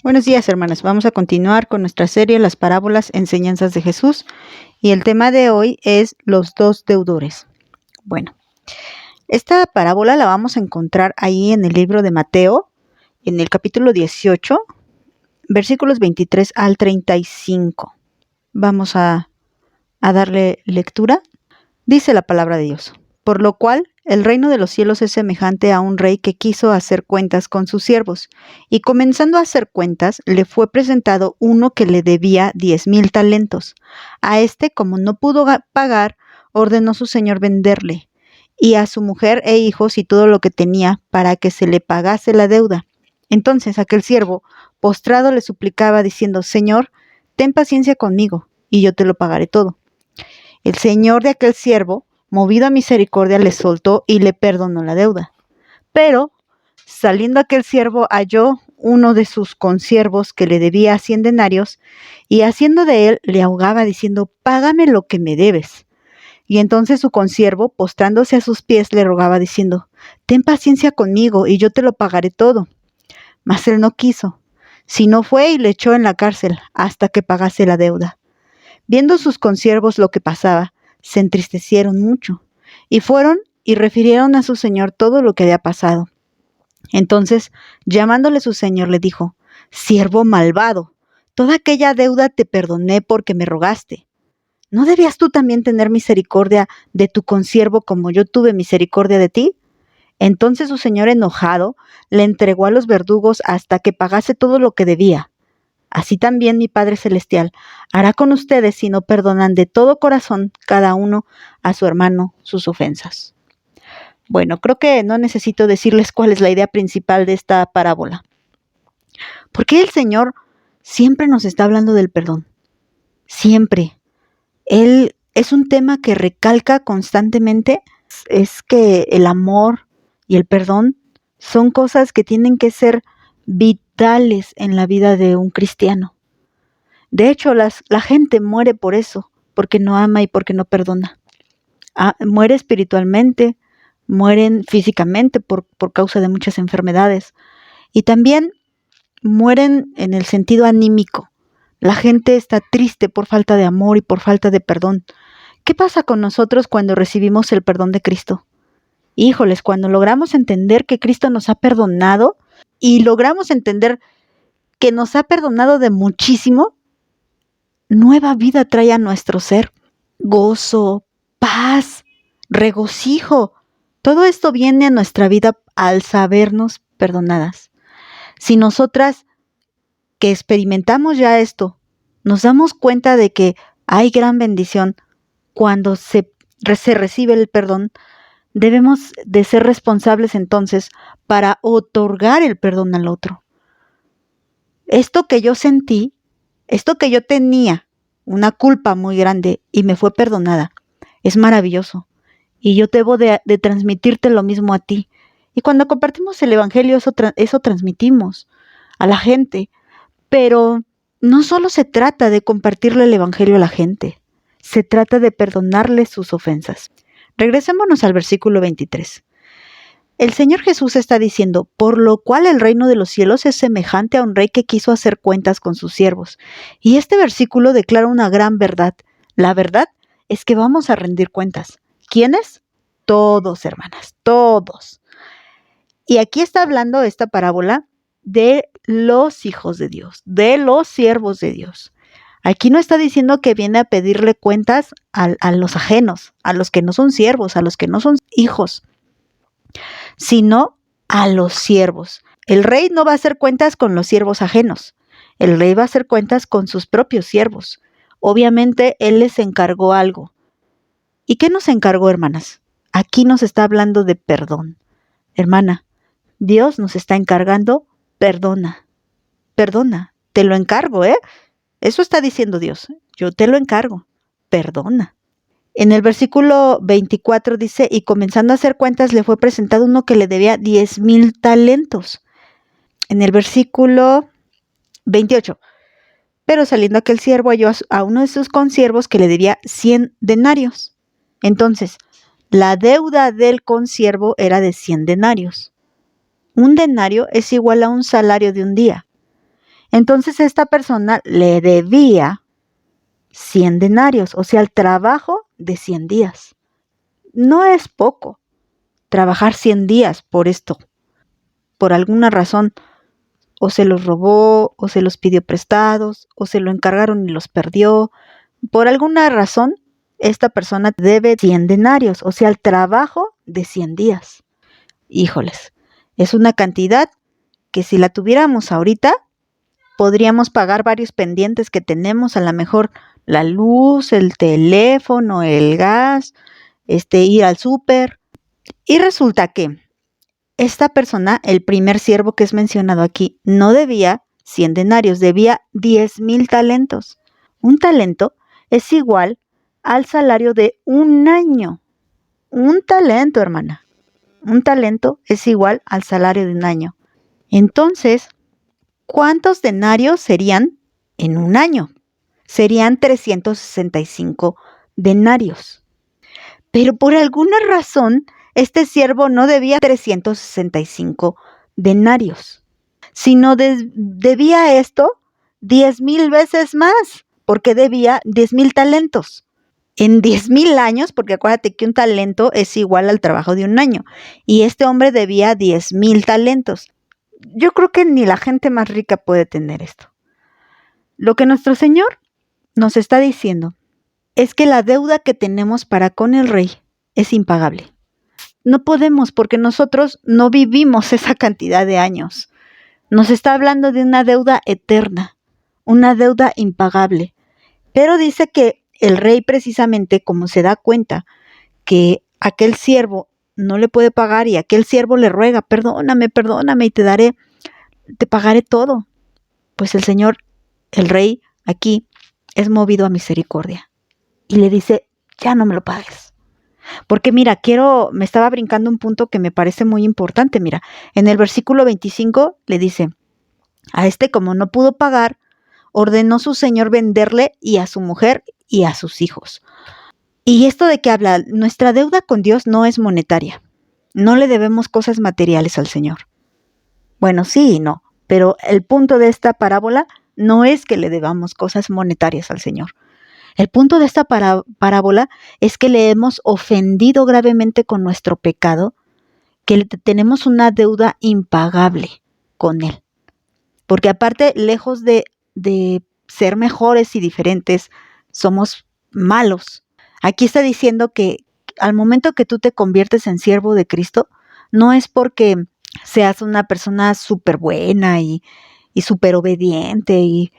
Buenos días, hermanas. Vamos a continuar con nuestra serie Las parábolas, enseñanzas de Jesús. Y el tema de hoy es los dos deudores. Bueno, esta parábola la vamos a encontrar ahí en el libro de Mateo, en el capítulo 18, versículos 23 al 35. Vamos a darle lectura. Dice la palabra de Dios: por lo cual el reino de los cielos es semejante a un rey que quiso hacer cuentas con sus siervos, y comenzando a hacer cuentas, le fue presentado uno que le debía 10,000 talentos. A este, como no pudo pagar, ordenó su señor venderle, y a su mujer e hijos y todo lo que tenía, para que se le pagase la deuda. Entonces aquel siervo, postrado, le suplicaba, diciendo: Señor, ten paciencia conmigo, y yo te lo pagaré todo. El señor de aquel siervo, movido a misericordia, le soltó y le perdonó la deuda. Pero, saliendo aquel siervo, halló uno de sus consiervos que le debía 100 denarios, y haciendo de él, le ahogaba, diciendo: págame lo que me debes. Y entonces su consiervo, postrándose a sus pies, le rogaba, diciendo: ten paciencia conmigo, y yo te lo pagaré todo. Mas él no quiso, sino fue y le echó en la cárcel, hasta que pagase la deuda. Viendo sus consiervos lo que pasaba, se entristecieron mucho, y fueron y refirieron a su señor todo lo que había pasado. Entonces, llamándole su señor, le dijo: siervo malvado, toda aquella deuda te perdoné porque me rogaste. ¿No debías tú también tener misericordia de tu consiervo como yo tuve misericordia de ti? Entonces su señor, enojado, le entregó a los verdugos hasta que pagase todo lo que debía. Así también mi Padre Celestial hará con ustedes si no perdonan de todo corazón cada uno a su hermano sus ofensas. Bueno, creo que no necesito decirles cuál es la idea principal de esta parábola. ¿Por qué el Señor siempre nos está hablando del perdón? Siempre. Él es un tema que recalca constantemente. Es que el amor y el perdón son cosas que tienen que ser vitales en la vida de un cristiano. De hecho, la gente muere por eso, porque no ama y porque no perdona. Muere espiritualmente, mueren físicamente por causa de muchas enfermedades, y también mueren en el sentido anímico. La gente está triste por falta de amor y por falta de perdón. ¿Qué pasa con nosotros cuando recibimos el perdón de Cristo? Híjoles, cuando logramos entender que Cristo nos ha perdonado y logramos entender que nos ha perdonado de muchísimo, nueva vida trae a nuestro ser. Gozo, paz, regocijo. Todo esto viene a nuestra vida al sabernos perdonadas. Si nosotras que experimentamos ya esto, nos damos cuenta de que hay gran bendición cuando se recibe el perdón, debemos de ser responsables entonces para otorgar el perdón al otro. Esto que yo sentí, esto que yo tenía, una culpa muy grande y me fue perdonada, es maravilloso. Y yo debo de transmitirte lo mismo a ti. Y cuando compartimos el Evangelio, eso transmitimos a la gente. Pero no solo se trata de compartirle el Evangelio a la gente, se trata de perdonarle sus ofensas. Regresémonos al versículo 23. El Señor Jesús está diciendo: por lo cual el reino de los cielos es semejante a un rey que quiso hacer cuentas con sus siervos. Y este versículo declara una gran verdad. La verdad es que vamos a rendir cuentas. ¿Quiénes? Todos, hermanas, todos. Y aquí está hablando esta parábola de los hijos de Dios, de los siervos de Dios. Aquí no está diciendo que viene a pedirle cuentas a los ajenos, a los que no son siervos, a los que no son hijos, sino a los siervos. El rey no va a hacer cuentas con los siervos ajenos. El rey va a hacer cuentas con sus propios siervos. Obviamente, él les encargó algo. ¿Y qué nos encargó, hermanas? Aquí nos está hablando de perdón. Hermana, Dios nos está encargando, perdona, te lo encargo, Eso está diciendo Dios, yo te lo encargo, perdona. En el versículo 24 dice: y comenzando a hacer cuentas, le fue presentado uno que le debía 10,000 talentos. En el versículo 28, pero saliendo aquel siervo, halló a uno de sus consiervos que le debía 100 denarios. Entonces, la deuda del consiervo era de 100 denarios. Un denario es igual a un salario de un día. Entonces esta persona le debía 100 denarios, o sea, el trabajo de 100 días. No es poco trabajar 100 días por esto. Por alguna razón, o se los robó, o se los pidió prestados, o se lo encargaron y los perdió. Por alguna razón, esta persona debe 100 denarios, o sea, el trabajo de 100 días. Híjoles, es una cantidad que si la tuviéramos ahorita, podríamos pagar varios pendientes que tenemos, a lo mejor la luz, el teléfono, el gas, ir al súper. Y resulta que esta persona, el primer siervo que es mencionado aquí, no debía 100 denarios, debía 10,000 talentos. Un talento es igual al salario de un año. Un talento, hermana. Un talento es igual al salario de un año. Entonces, ¿cuántos denarios serían en un año? Serían 365 denarios. Pero por alguna razón, este siervo no debía 365 denarios, sino debía esto 10,000 veces más, porque debía 10,000 talentos. En 10,000 años, porque acuérdate que un talento es igual al trabajo de un año, y este hombre debía 10,000 talentos. Yo creo que ni la gente más rica puede tener esto. Lo que nuestro Señor nos está diciendo es que la deuda que tenemos para con el Rey es impagable. No podemos porque nosotros no vivimos esa cantidad de años. Nos está hablando de una deuda eterna, una deuda impagable. Pero dice que el Rey precisamente, como se da cuenta que aquel siervo no le puede pagar y aquel siervo le ruega, perdóname y te pagaré todo. Pues el Señor, el Rey, aquí es movido a misericordia y le dice, ya no me lo pagues. Porque mira, me estaba brincando un punto que me parece muy importante. Mira, en el versículo 25 le dice, a este como no pudo pagar, ordenó su señor venderle y a su mujer y a sus hijos. ¿Y esto de qué habla? Nuestra deuda con Dios no es monetaria. No le debemos cosas materiales al Señor. Bueno, sí y no, pero el punto de esta parábola no es que le debamos cosas monetarias al Señor. El punto de esta parábola es que le hemos ofendido gravemente con nuestro pecado, que tenemos una deuda impagable con Él. Porque aparte, lejos de ser mejores y diferentes, somos malos. Aquí está diciendo que al momento que tú te conviertes en siervo de Cristo, no es porque seas una persona súper buena y súper obediente y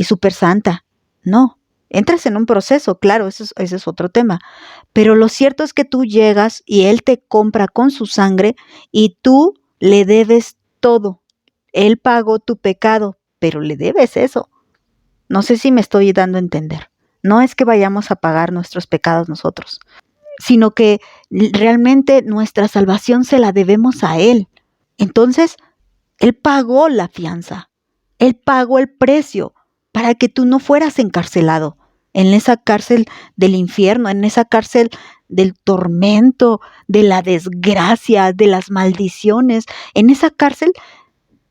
súper santa. No, entras en un proceso, claro, ese es otro tema. Pero lo cierto es que tú llegas y Él te compra con su sangre y tú le debes todo. Él pagó tu pecado, pero le debes eso. No sé si me estoy dando a entender. No es que vayamos a pagar nuestros pecados nosotros, sino que realmente nuestra salvación se la debemos a Él. Entonces, Él pagó la fianza. Él pagó el precio para que tú no fueras encarcelado en esa cárcel del infierno, en esa cárcel del tormento, de la desgracia, de las maldiciones. En esa cárcel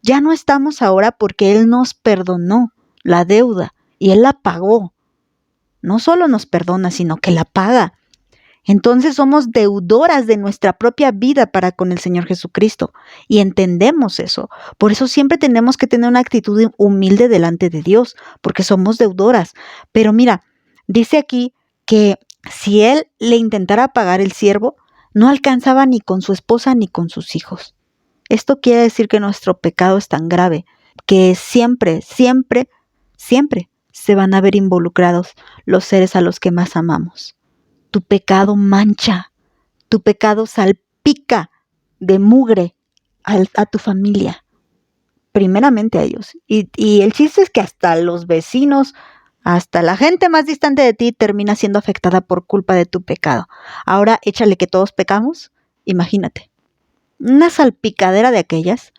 ya no estamos ahora porque Él nos perdonó la deuda y Él la pagó. No solo nos perdona, sino que la paga. Entonces somos deudoras de nuestra propia vida para con el Señor Jesucristo y entendemos eso. Por eso siempre tenemos que tener una actitud humilde delante de Dios, porque somos deudoras. Pero mira, dice aquí que si Él le intentara pagar el siervo, no alcanzaba ni con su esposa ni con sus hijos. Esto quiere decir que nuestro pecado es tan grave que siempre se van a ver involucrados los seres a los que más amamos. Tu pecado mancha, tu pecado salpica de mugre a tu familia, primeramente a ellos. Y el chiste es que hasta los vecinos, hasta la gente más distante de ti termina siendo afectada por culpa de tu pecado. Ahora échale que todos pecamos, imagínate. Una salpicadera de aquellas.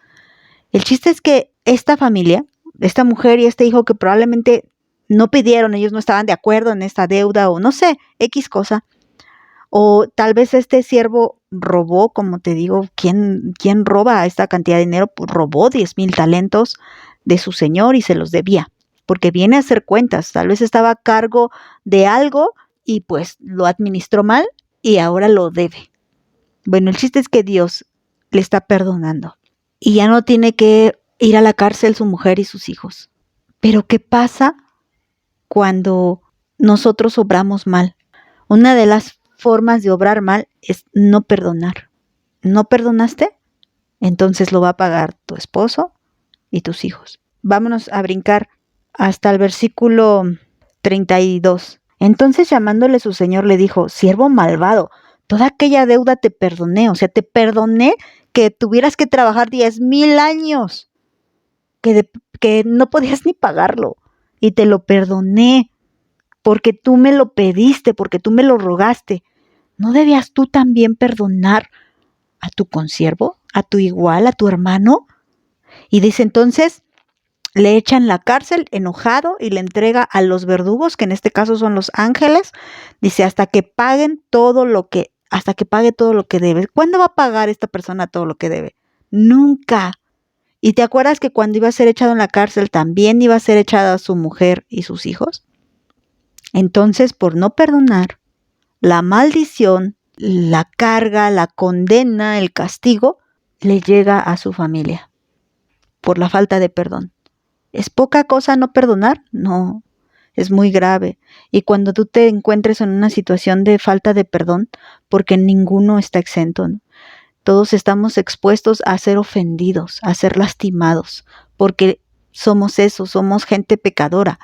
El chiste es que esta familia, esta mujer y este hijo que probablemente no pidieron, ellos no estaban de acuerdo en esta deuda o no sé, X cosa. O tal vez este siervo robó, como te digo, ¿quién roba esta cantidad de dinero? Pues robó 10,000 talentos de su señor y se los debía, porque viene a hacer cuentas. Tal vez estaba a cargo de algo y pues lo administró mal y ahora lo debe. Bueno, el chiste es que Dios le está perdonando y ya no tiene que ir a la cárcel su mujer y sus hijos. Pero ¿qué pasa cuando nosotros obramos mal? Una de las formas de obrar mal es no perdonar. ¿No perdonaste? Entonces lo va a pagar tu esposo y tus hijos. Vámonos a brincar hasta el versículo 32. Entonces llamándole su señor le dijo: siervo malvado, toda aquella deuda te perdoné. O sea, te perdoné que tuvieras que trabajar 10,000 años, que no podías ni pagarlo. Y te lo perdoné porque tú me lo pediste, porque tú me lo rogaste. ¿No debías tú también perdonar a tu consiervo, a tu igual, a tu hermano? Y dice entonces, le echa en la cárcel enojado y le entrega a los verdugos, que en este caso son los ángeles. Dice, hasta que pague todo lo que debe. ¿Cuándo va a pagar esta persona todo lo que debe? Nunca. ¿Y te acuerdas que cuando iba a ser echado en la cárcel también iba a ser echada su mujer y sus hijos? Entonces, por no perdonar, la maldición, la carga, la condena, el castigo, le llega a su familia por la falta de perdón. ¿Es poca cosa no perdonar? No, es muy grave. Y cuando tú te encuentres en una situación de falta de perdón, porque ninguno está exento, ¿no? Todos estamos expuestos a ser ofendidos, a ser lastimados, porque somos eso, somos gente pecadora.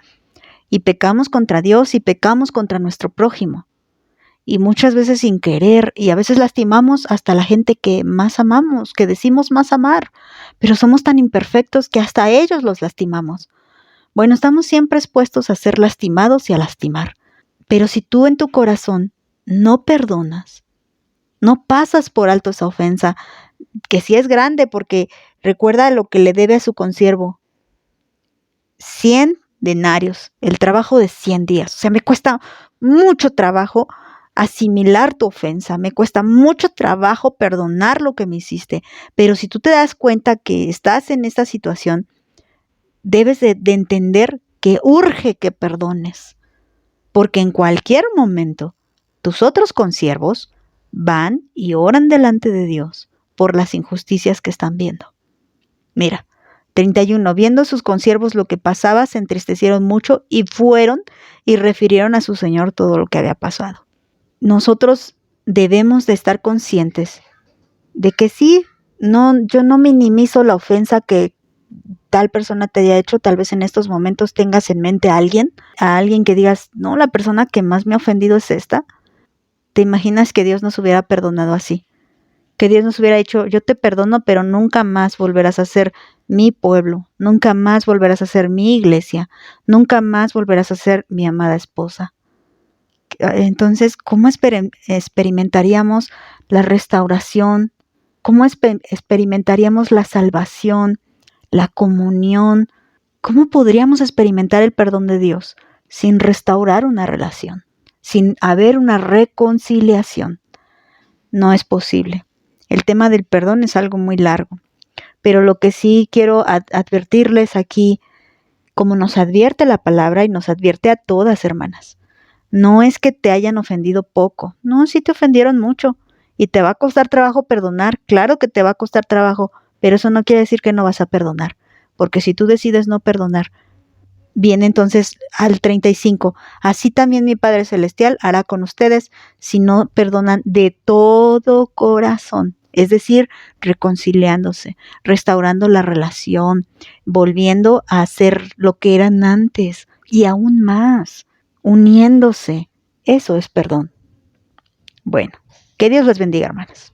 Y pecamos contra Dios y pecamos contra nuestro prójimo. Y muchas veces sin querer, y a veces lastimamos hasta la gente que más amamos, que decimos más amar, pero somos tan imperfectos que hasta ellos los lastimamos. Bueno, estamos siempre expuestos a ser lastimados y a lastimar, pero si tú en tu corazón no perdonas, no pasas por alto esa ofensa, que sí es grande, porque recuerda lo que le debe a su consiervo: 100 denarios, el trabajo de 100 días. O sea, me cuesta mucho trabajo asimilar tu ofensa, me cuesta mucho trabajo perdonar lo que me hiciste, pero si tú te das cuenta que estás en esta situación, debes de entender que urge que perdones, porque en cualquier momento tus otros consiervos van y oran delante de Dios por las injusticias que están viendo. Mira, 31. Viendo sus consiervos lo que pasaba, se entristecieron mucho y fueron y refirieron a su señor todo lo que había pasado. Nosotros debemos de estar conscientes de que sí, yo no minimizo la ofensa que tal persona te haya hecho. Tal vez en estos momentos tengas en mente a alguien que digas, no, la persona que más me ha ofendido es esta. ¿Te imaginas que Dios nos hubiera perdonado así? Que Dios nos hubiera dicho, yo te perdono, pero nunca más volverás a ser mi pueblo, nunca más volverás a ser mi iglesia, nunca más volverás a ser mi amada esposa. Entonces, ¿cómo experimentaríamos la restauración? ¿Cómo experimentaríamos la salvación, la comunión? ¿Cómo podríamos experimentar el perdón de Dios sin restaurar una relación, sin haber una reconciliación? No es posible. El tema del perdón es algo muy largo, pero lo que sí quiero advertirles aquí, como nos advierte la palabra y nos advierte a todas, hermanas, no es que te hayan ofendido poco, no, sí te ofendieron mucho y te va a costar trabajo perdonar, claro que te va a costar trabajo, pero eso no quiere decir que no vas a perdonar, porque si tú decides no perdonar, viene entonces al 35, así también mi Padre Celestial hará con ustedes si no perdonan de todo corazón, es decir, reconciliándose, restaurando la relación, volviendo a ser lo que eran antes y aún más, uniéndose. Eso es perdón. Bueno, que Dios les bendiga, hermanas.